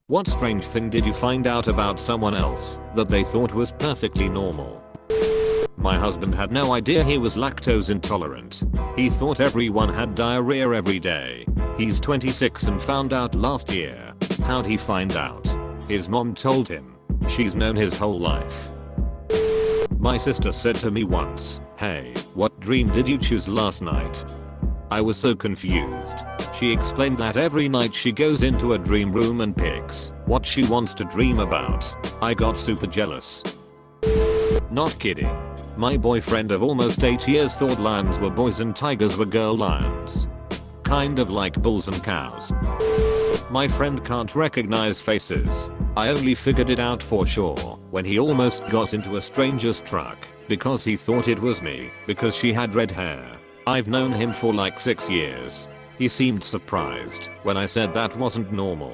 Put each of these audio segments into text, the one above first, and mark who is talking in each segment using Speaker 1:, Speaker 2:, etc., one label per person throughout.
Speaker 1: What strange thing did you find out about someone else that they thought was perfectly normal? My husband had no idea he was lactose intolerant. He thought everyone had diarrhea every day. He's 26 and found out last year. How'd he find out? His mom told him. She's known his whole life. My sister said to me once, "Hey, what dream did you choose last night?" I was so confused. She explained that every night she goes into a dream room and picks what she wants to dream about. I got super jealous. Not kidding. My boyfriend of almost 8 years thought lions were boys and tigers were girl lions. Kind of like bulls and cows. My friend can't recognize faces. I only figured it out for sure when he almost got into a stranger's truck because he thought it was me because she had red hair. I've known him for like 6 years. He seemed surprised when I said that wasn't normal.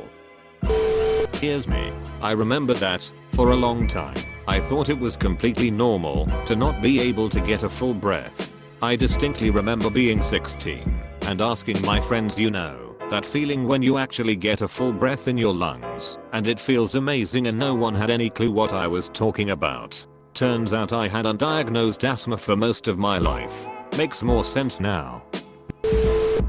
Speaker 1: Here's me. I remember that, for a long time, I thought it was completely normal to not be able to get a full breath. I distinctly remember being 16 and asking my friends, you know, that feeling when you actually get a full breath in your lungs and it feels amazing, and no one had any clue what I was talking about. Turns out I had undiagnosed asthma for most of my life. Makes more sense now.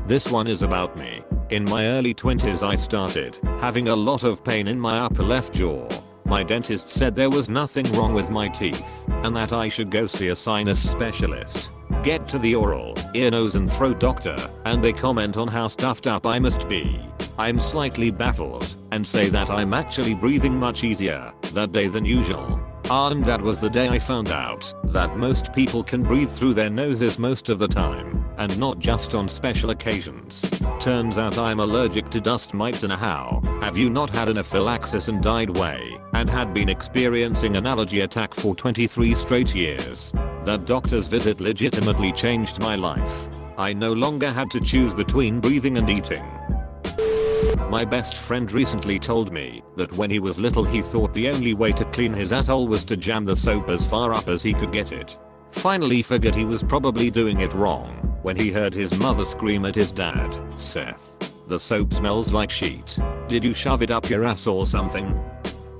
Speaker 1: This one is about me. In my early 20s I started having a lot of pain in my upper left jaw. My dentist said there was nothing wrong with my teeth and that I should go see a sinus specialist. Get to the oral, ear, nose and throat doctor and they comment on how stuffed up I must be. I'm slightly baffled and say that I'm actually breathing much easier that day than usual. And that was the day I found out that most people can breathe through their noses most of the time and not just on special occasions. Turns out I'm allergic to dust mites, and how have you not had anaphylaxis and died way and had been experiencing an allergy attack for 23 straight years? That doctor's visit legitimately changed my life. I no longer had to choose between breathing and eating. My best friend recently told me that when he was little he thought the only way to clean his asshole was to jam the soap as far up as he could get it. Finally figured he was probably doing it wrong when he heard his mother scream at his dad, "Seth, the soap smells like sheet. Did you shove it up your ass or something?"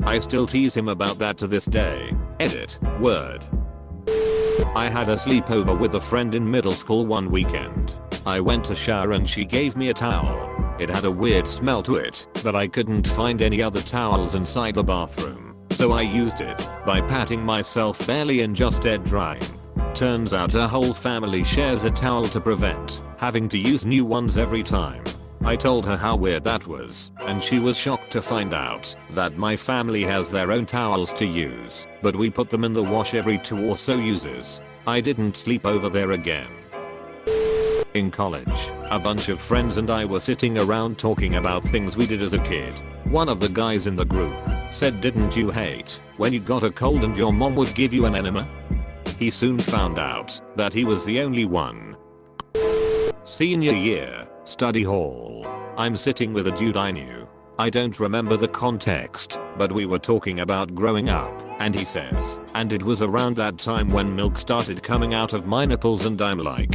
Speaker 1: I still tease him about that to this day. Edit, word. I had a sleepover with a friend in middle school one weekend. I went to shower and she gave me a towel. It had a weird smell to it, but I couldn't find any other towels inside the bathroom, so I used it by patting myself barely and just air drying. Turns out her whole family shares a towel to prevent having to use new ones every time. I told her how weird that was, and she was shocked to find out that my family has their own towels to use, but we put them in the wash every 2 or so uses. I didn't sleep over there again. In college, a bunch of friends and I were sitting around talking about things we did as a kid. One of the guys in the group said, "Didn't you hate when you got a cold and your mom would give you an enema?" He soon found out that he was the only one. Senior year, study hall. I'm sitting with a dude I knew. I don't remember the context, but we were talking about growing up, and he says, "And it was around that time when milk started coming out of my nipples," and I'm like,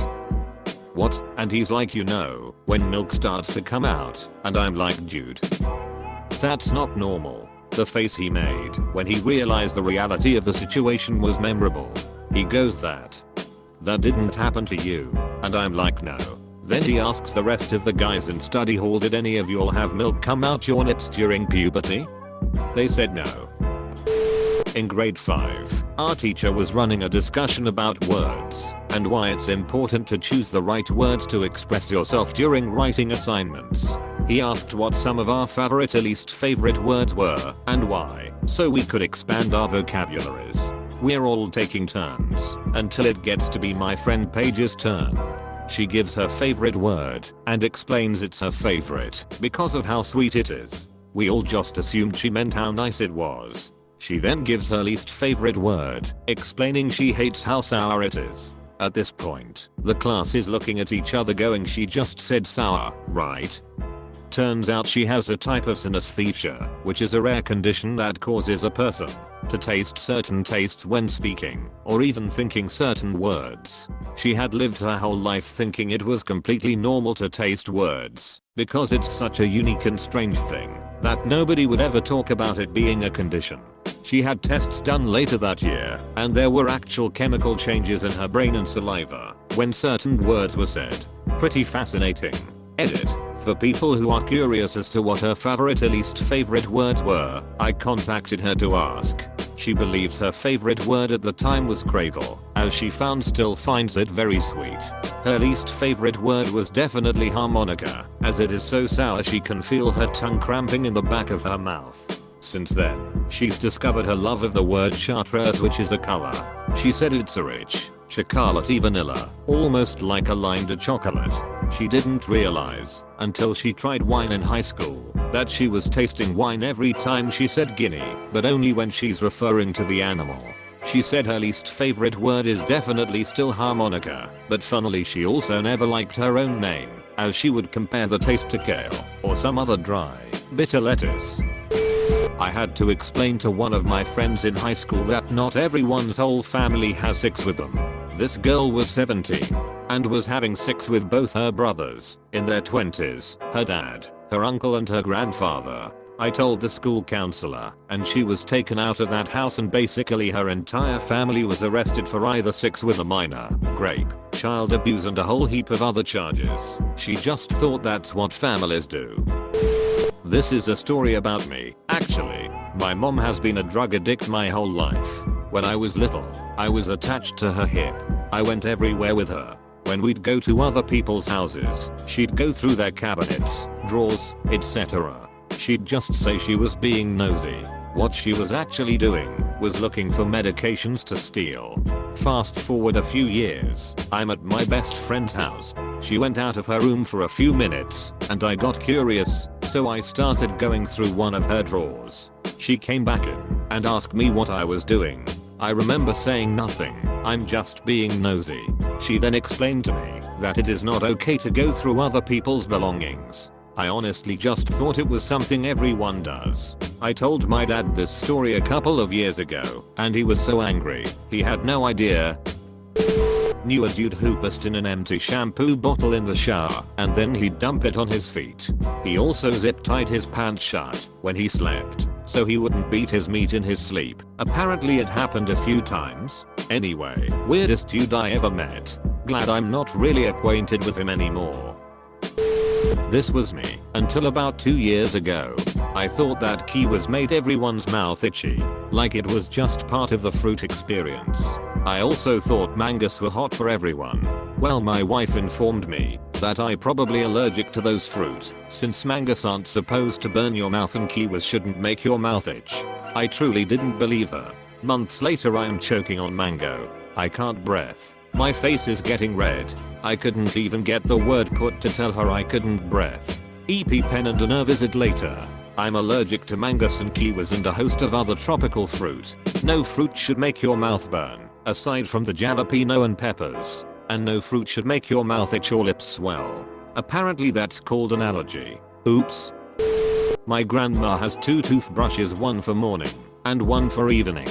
Speaker 1: "What?" And he's like, "You know, when milk starts to come out," and I'm like, "Dude, that's not normal." The face he made when he realized the reality of the situation was memorable. He goes, that didn't happen to you," and I'm like, "No." Then he asks the rest of the guys in study hall, "Did any of y'all have milk come out your nips during puberty?" They said no. In grade 5, our teacher was running a discussion about words and why it's important to choose the right words to express yourself during writing assignments. He asked what some of our favorite or least favorite words were and why, so we could expand our vocabularies. We're all taking turns until it gets to be my friend Paige's turn. She gives her favorite word and explains it's her favorite because of how sweet it is. We all just assumed she meant how nice it was. She then gives her least favorite word, explaining she hates how sour it is. At this point, the class is looking at each other going, "She just said sour, right?" Turns out she has a type of synesthesia, which is a rare condition that causes a person to taste certain tastes when speaking, or even thinking certain words. She had lived her whole life thinking it was completely normal to taste words, because it's such a unique and strange thing. that nobody would ever talk about it being a condition. She had tests done later that year, and there were actual chemical changes in her brain and saliva when certain words were said. Pretty fascinating. Edit. For people who are curious as to what her favorite or least favorite words were, I contacted her to ask. She believes her favorite word at the time was cradle, as she still finds it very sweet. Her least favorite word was definitely harmonica, as it is so sour she can feel her tongue cramping in the back of her mouth. Since then, she's discovered her love of the word chartreuse, which is a color. She said it's a rich, chocolatey vanilla, almost like a limed chocolate. She didn't realize, until she tried wine in high school, that she was tasting wine every time she said Guinea, but only when she's referring to the animal. She said her least favorite word is definitely still harmonica, but funnily she also never liked her own name, as she would compare the taste to kale, or some other dry, bitter lettuce. I had to explain to one of my friends in high school that not everyone's whole family has sex with them. This girl was 17 and was having sex with both her brothers, in their 20s, her dad, her uncle and her grandfather. I told the school counselor, and she was taken out of that house, and basically her entire family was arrested for either sex with a minor, rape, child abuse and a whole heap of other charges. She just thought that's what families do. This is a story about me, actually. My mom has been a drug addict my whole life. When I was little, I was attached to her hip. I went everywhere with her. When we'd go to other people's houses, she'd go through their cabinets, drawers, etc. She'd just say she was being nosy. What she was actually doing was looking for medications to steal. Fast forward a few years, I'm at my best friend's house. She went out of her room for a few minutes, and I got curious, so I started going through one of her drawers. She came back in and asked me what I was doing. I remember saying nothing, I'm just being nosy. She then explained to me that it is not okay to go through other people's belongings. I honestly just thought it was something everyone does. I told my dad this story a couple of years ago, and he was so angry, he had no idea. Knew a dude who pissed in an empty shampoo bottle in the shower, and then he'd dump it on his feet. He also zip-tied his pants shut when he slept, so he wouldn't beat his meat in his sleep. Apparently it happened a few times. Anyway, weirdest dude I ever met. Glad I'm not really acquainted with him anymore. This was me, until about 2 years ago. I thought that kiwis made everyone's mouth itchy, like it was just part of the fruit experience. I also thought mangoes were hot for everyone. Well, my wife informed me that I probably allergic to those fruit, since mangoes aren't supposed to burn your mouth and kiwis shouldn't make your mouth itch. I truly didn't believe her. Months later I am choking on mango. I can't breathe. My face is getting red. I couldn't even get the word put to tell her I couldn't breathe. EpiPen and a visit later. I'm allergic to mangoes and kiwis and a host of other tropical fruit. No fruit should make your mouth burn, aside from the jalapeno and peppers. And no fruit should make your mouth itch or lips swell. Apparently that's called an allergy. Oops. My grandma has 2 toothbrushes, one for morning and one for evening.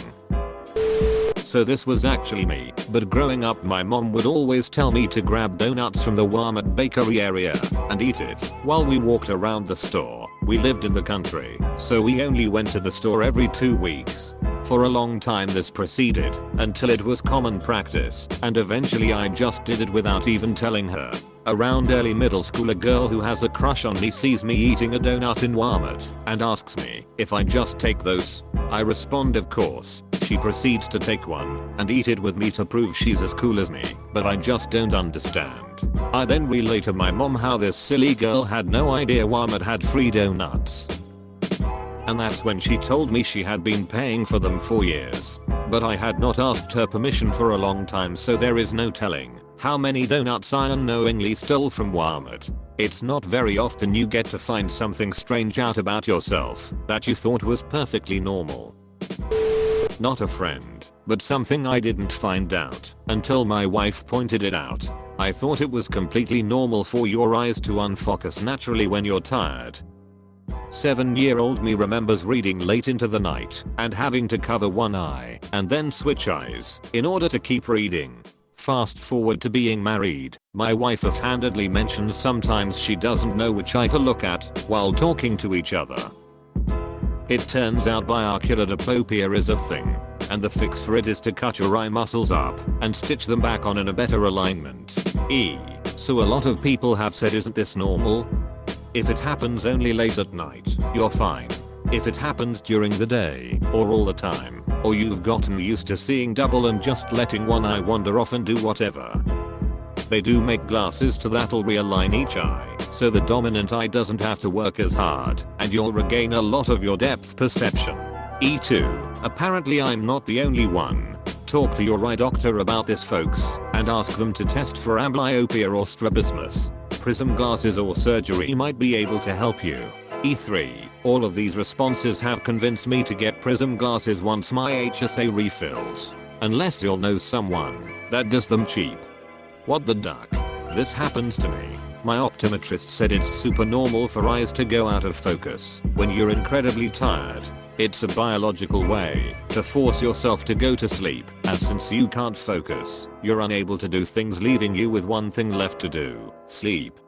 Speaker 1: So this was actually me, but growing up my mom would always tell me to grab donuts from the Walmart bakery area and eat it while we walked around the store. We lived in the country, so we only went to the store every 2 weeks. For a long time this proceeded, until it was common practice, and eventually I just did it without even telling her. Around early middle school, a girl who has a crush on me sees me eating a donut in Walmart and asks me if I just take those. I respond of course. She proceeds to take one and eat it with me to prove she's as cool as me, but I just don't understand. I then relay to my mom how this silly girl had no idea Walmart had free donuts. And that's when she told me she had been paying for them for years. But I had not asked her permission for a long time, so there is no telling how many donuts I unknowingly stole from Walmart. It's not very often you get to find something strange out about yourself that you thought was perfectly normal. Not a friend, but something I didn't find out until my wife pointed it out. I thought it was completely normal for your eyes to unfocus naturally when you're tired. 7-year-old me remembers reading late into the night and having to cover one eye and then switch eyes in order to keep reading. Fast forward to being married, my wife offhandedly mentions sometimes she doesn't know which eye to look at while talking to each other. It turns out biocular diplopia is a thing. And the fix for it is to cut your eye muscles up and stitch them back on in a better alignment. So a lot of people have said, isn't this normal? If it happens only late at night, you're fine. If it happens during the day, or all the time, or you've gotten used to seeing double and just letting one eye wander off and do whatever. They do make glasses that'll realign each eye, so the dominant eye doesn't have to work as hard, and you'll regain a lot of your depth perception. E2, apparently I'm not the only one. Talk to your eye doctor about this, folks, and ask them to test for amblyopia or strabismus. Prism glasses or surgery might be able to help you. E3, all of these responses have convinced me to get prism glasses once my HSA refills. Unless you'll know someone that does them cheap. What the duck? This happens to me. My optometrist said it's super normal for eyes to go out of focus when you're incredibly tired. It's a biological way to force yourself to go to sleep, and since you can't focus, you're unable to do things, leaving you with one thing left to do: sleep.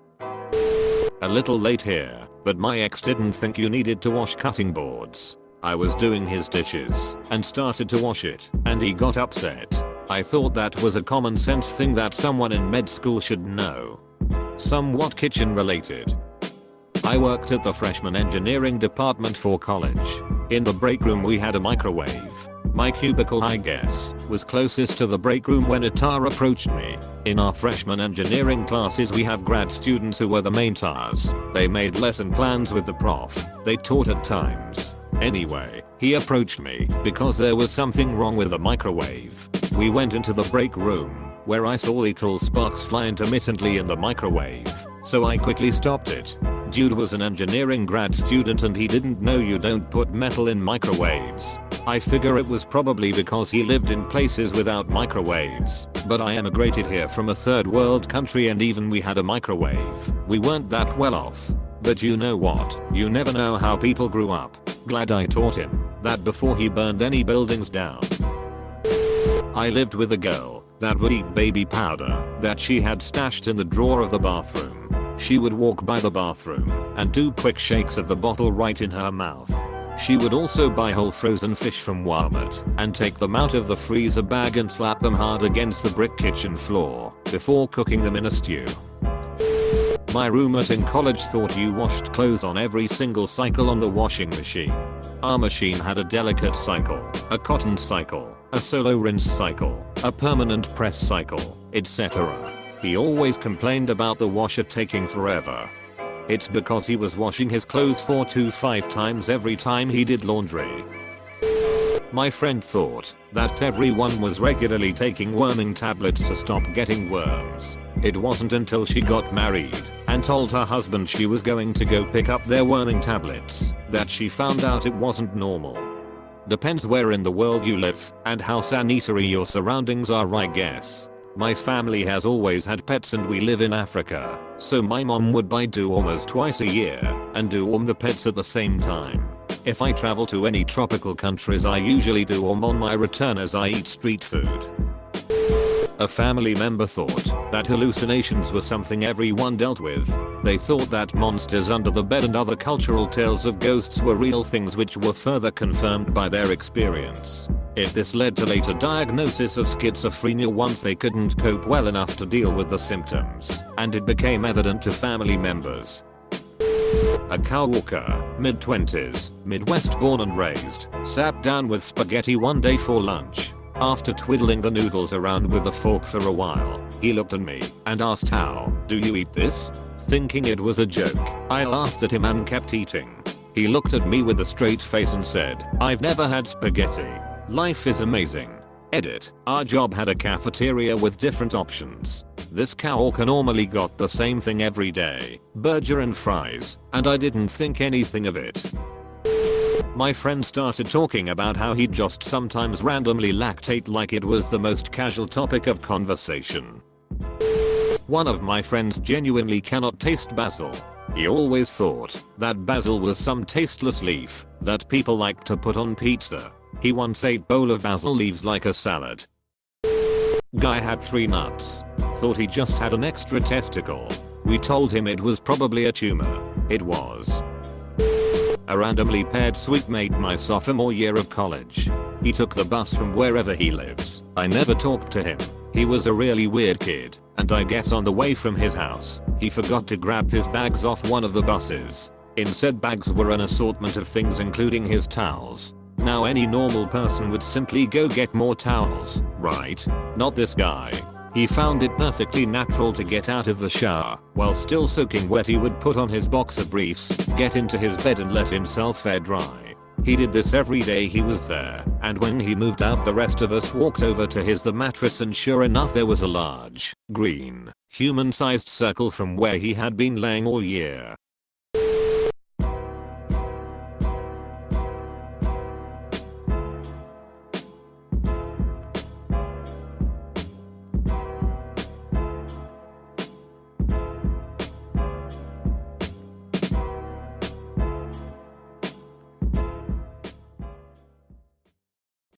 Speaker 1: A little late here, but my ex didn't think you needed to wash cutting boards. I was doing his dishes and started to wash it, and he got upset. I thought that was a common sense thing that someone in med school should know. Somewhat kitchen related. I worked at the freshman engineering department for college. In the break room we had a microwave. My cubicle, I guess, was closest to the break room when a tar approached me. In our freshman engineering classes we have grad students who were the main tars. They made lesson plans with the prof. They taught at times. Anyway, he approached me because there was something wrong with the microwave. We went into the break room, where I saw little sparks fly intermittently in the microwave, so I quickly stopped it. Dude was an engineering grad student and he didn't know you don't put metal in microwaves. I figure it was probably because he lived in places without microwaves, but I emigrated here from a third world country and even we had a microwave. We weren't that well off. But you know what? You never know how people grew up. Glad I taught him that before he burned any buildings down. I lived with a girl that would eat baby powder that she had stashed in the drawer of the bathroom. She would walk by the bathroom and do quick shakes of the bottle right in her mouth. She would also buy whole frozen fish from Walmart and take them out of the freezer bag and slap them hard against the brick kitchen floor before cooking them in a stew. My roommate in college thought you washed clothes on every single cycle on the washing machine. Our machine had a delicate cycle, a cotton cycle, a solo rinse cycle, a permanent press cycle, etc. He always complained about the washer taking forever. It's because he was washing his clothes 4 to 5 times every time he did laundry. My friend thought that everyone was regularly taking worming tablets to stop getting worms. It wasn't until she got married and told her husband she was going to go pick up their worming tablets that she found out it wasn't normal. Depends where in the world you live and how sanitary your surroundings are, I guess. My family has always had pets and we live in Africa, so my mom would buy dewormers twice a year and deworm the pets at the same time. If I travel to any tropical countries I usually deworm on my return as I eat street food. A family member thought that hallucinations were something everyone dealt with. They thought that monsters under the bed and other cultural tales of ghosts were real things, which were further confirmed by their experience. This led to later diagnosis of schizophrenia once they couldn't cope well enough to deal with the symptoms, and it became evident to family members. A cowwalker, mid-20s, Midwest born and raised, sat down with spaghetti one day for lunch. After twiddling the noodles around with a fork for a while, he looked at me and asked, "How do you eat this?" Thinking it was a joke, I laughed at him and kept eating. He looked at me with a straight face and said, "I've never had spaghetti. Life is amazing." Edit. Our job had a cafeteria with different options. This cowwalker normally got the same thing every day, burger and fries, and I didn't think anything of it. My friend started talking about how he'd just sometimes randomly lactate like it was the most casual topic of conversation. One of my friends genuinely cannot taste basil. He always thought that basil was some tasteless leaf that people like to put on pizza. He once ate a bowl of basil leaves like a salad. Guy had 3 nuts. Thought he just had an extra testicle. We told him it was probably a tumor. It was. A randomly paired sweet mate my sophomore year of college. He took the bus from wherever he lives. I never talked to him. He was a really weird kid, and I guess on the way from his house, he forgot to grab his bags off one of the buses. In said bags were an assortment of things including his towels. Now any normal person would simply go get more towels, right? Not this guy. He found it perfectly natural to get out of the shower. While still soaking wet, he would put on his boxer briefs, get into his bed and let himself air dry. He did this every day he was there, and when he moved out the rest of us walked over to the mattress, and sure enough there was a large, green, human-sized circle from where he had been laying all year.